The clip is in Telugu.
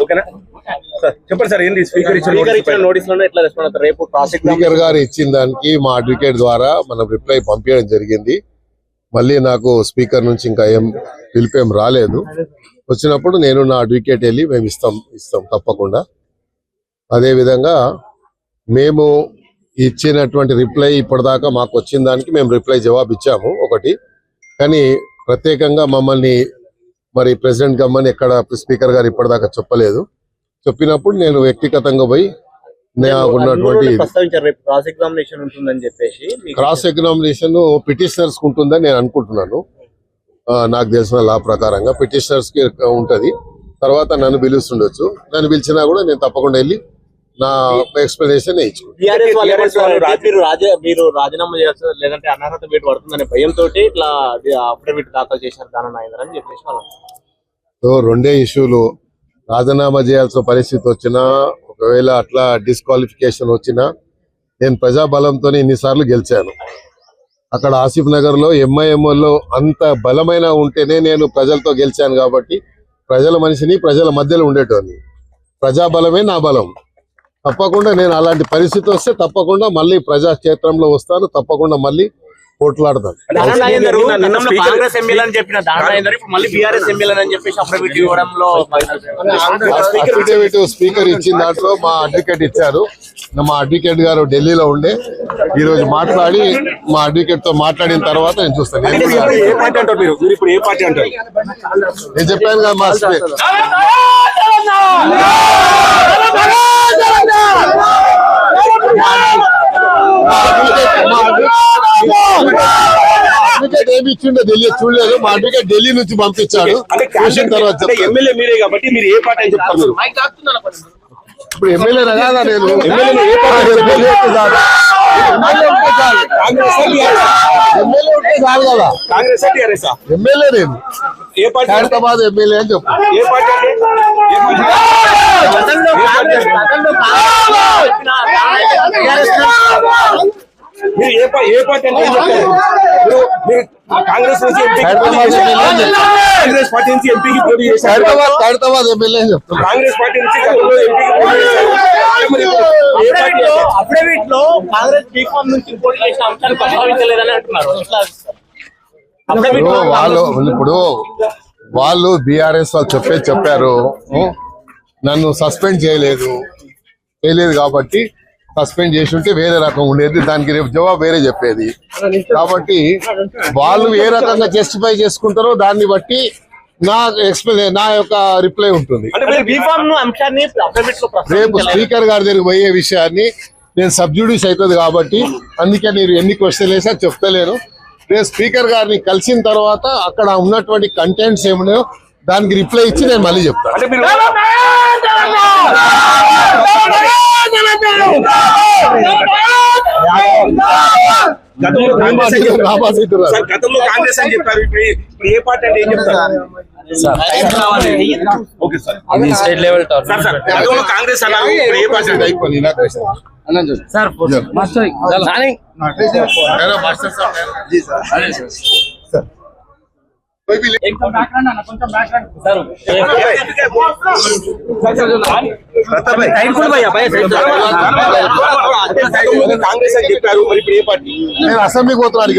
ఓకేనా సార్ చెప్పండి సార్ ఏంటి స్పీకర్ ఇచ్చిన నోటీస్ లో ఎట్లా రెస్పాండ్ అవుతారు రేపు స్పీకర్ గారు ఇచ్చిన దానికి మా అడ్వకేట్ ద్వారా మనం రిప్లై పంపించడం జరిగింది. మళ్ళీ నాకు స్పీకర్ నుంచి ఇంకా ఏం పిలిపేం రాలేదు. వచ్చినప్పుడు నేను నా అడ్వకేట్ వెళ్ళి మేము ఇస్తాం తప్పకుండా. అదే విధంగా మేము ఇచ్చినటువంటి రిప్లై ఇప్పటిదాకా మాకు వచ్చిన దానికి మేము రిప్లై జవాబు ఇచ్చాము ఒకటి. కానీ ప్రత్యేకంగా మమ్మల్ని మరి ప్రెసిడెంట్ గమ్మని ఎక్కడ స్పీకర్ గారు ఇప్పటిదాకా చెప్పలేదు. చెప్పినప్పుడు నేను వ్యక్తిగతంగా పోయి ఉన్నటువంటి క్రాస్ ఎగ్జామినేషన్ పిటిషనర్స్ ఉంటుందని నేను అనుకుంటున్నాను. నాకు తెలిసిన లా ప్రకారంగా పిటిషనర్స్ కి ఉంటది. తర్వాత నన్ను పిలుస్తుండొచ్చు. నన్ను పిలిచినా కూడా నేను తప్పకుండా వెళ్ళి నా ఎక్స్ప్లెనేషన్ మీరు రాజీనామా చేయాల్సి లేదంటే అనర్హత వేటు పడుతుందనే భయంతో ఇట్లా అఫిడవిట్ దాఖలు చేశారు దానని చెప్పేసి రెండే ఇష్యూలు. రాజీనామా చేయాల్సిన పరిస్థితి వచ్చినా, ఒకవేళ అట్లా డిస్క్వాలిఫికేషన్ వచ్చినా, నేను ప్రజాబలంతో ఇన్నిసార్లు గెలిచాను. అక్కడ ఆసిఫ్ నగర్ లో ఎంఐఎంఓలో అంత బలమైన ఉంటేనే నేను ప్రజలతో గెలిచాను. కాబట్టి ప్రజల మనిషిని, ప్రజల మధ్యలో ఉండేటోని. ప్రజాబలమే నా బలం. తప్పకుండా నేను అలాంటి పరిస్థితి వస్తే తప్పకుండా మళ్ళీ ప్రజాక్షేత్రంలో వస్తాను. తప్పకుండా మళ్ళీ పోట్లాడతాను. అఫిడవిట్ స్పీకర్ ఇచ్చిన దాంట్లో మా అడ్వకేట్ ఇచ్చారు. మా అడ్వకేట్ గారు ఢిల్లీలో ఉండే ఈ రోజు మాట్లాడి మా అడ్వకేట్ తో మాట్లాడిన తర్వాత నేను చూస్తాను. నేను చెప్పాను కదా మా అడ్వకేట్ ఏమి ఇచ్చిండో తెలియదు, చూడలేదు. మా అడ్వకేట్ ఢిల్లీ నుంచి పంపించాడు. చూసిన తర్వాత ఎమ్మెల్యే మీరే కాబట్టి మీరు ఏ పార్టీ అని చెప్తారు? ఇప్పుడు ఎమ్మెల్యే కదా నేను. ఎమ్మెల్యే ఉంటే చాలు కదా. ఎమ్మెల్యే నేను హైదరాబాద్ ఎమ్మెల్యే అని చెప్పు. ఏ పార్టీ మీరు ఏ పార్టీ అంటే కాంగ్రెస్ నుంచి కాంగ్రెస్ పార్టీ నుంచి ఎంపీకి పోటీ చేశారు. హైదరాబాద్ ఎమ్మెల్యే అని చెప్తాను. కాంగ్రెస్ పార్టీ నుంచి అఫిడవిట్ లో కాంగ్రెస్ బీఫామ్ నుంచి పోటీ చేసిన అంశాన్ని ప్రస్తావించలేదని అంటున్నారు. ఇప్పుడు వాళ్ళు బీఆర్ఎస్ వాళ్ళు చెప్పారు. నన్ను సస్పెండ్ చేయలేదు కాబట్టి సస్పెండ్ చేసి ఉంటే వేరే రకం ఉండేది. దానికి రేపు జవాబు వేరే చెప్పేది. కాబట్టి వాళ్ళు ఏ రకంగా జస్టిఫై చేసుకుంటారో దాన్ని బట్టి నా యొక్క రిప్లై ఉంటుంది. రేపు స్పీకర్ గారి దగ్గరికి పోయే విషయాన్ని నేను సబ్జుడిస్ అవుతుంది కాబట్టి అందుకే నేను ఎన్ని క్వశ్చన్ వేసా చెప్తలేను. నేను స్పీకర్ గారిని కలిసిన తర్వాత అక్కడ ఉన్నటువంటి కంటెంట్స్ ఏమున్నాయో దానికి రిప్లై ఇచ్చి నేను మళ్ళీ చెప్తాను. గతంలో కాంగ్రెస్ అని చెప్పారు, ఇప్పుడు ఏ పార్టీ అంటే ఏం చెప్తారు? ఓకే సార్, స్టేట్ లెవెల్ గతంలో కాంగ్రెస్ అన్నారు, ఇప్పుడు ఏ పార్టీ అంటే అయిపోయింది. కాంగ్రెస్ అని చెప్పారు, మరి ఇప్పుడు ఏ పార్టీ? నేను అసెంబ్లీకి పోతున్నాను.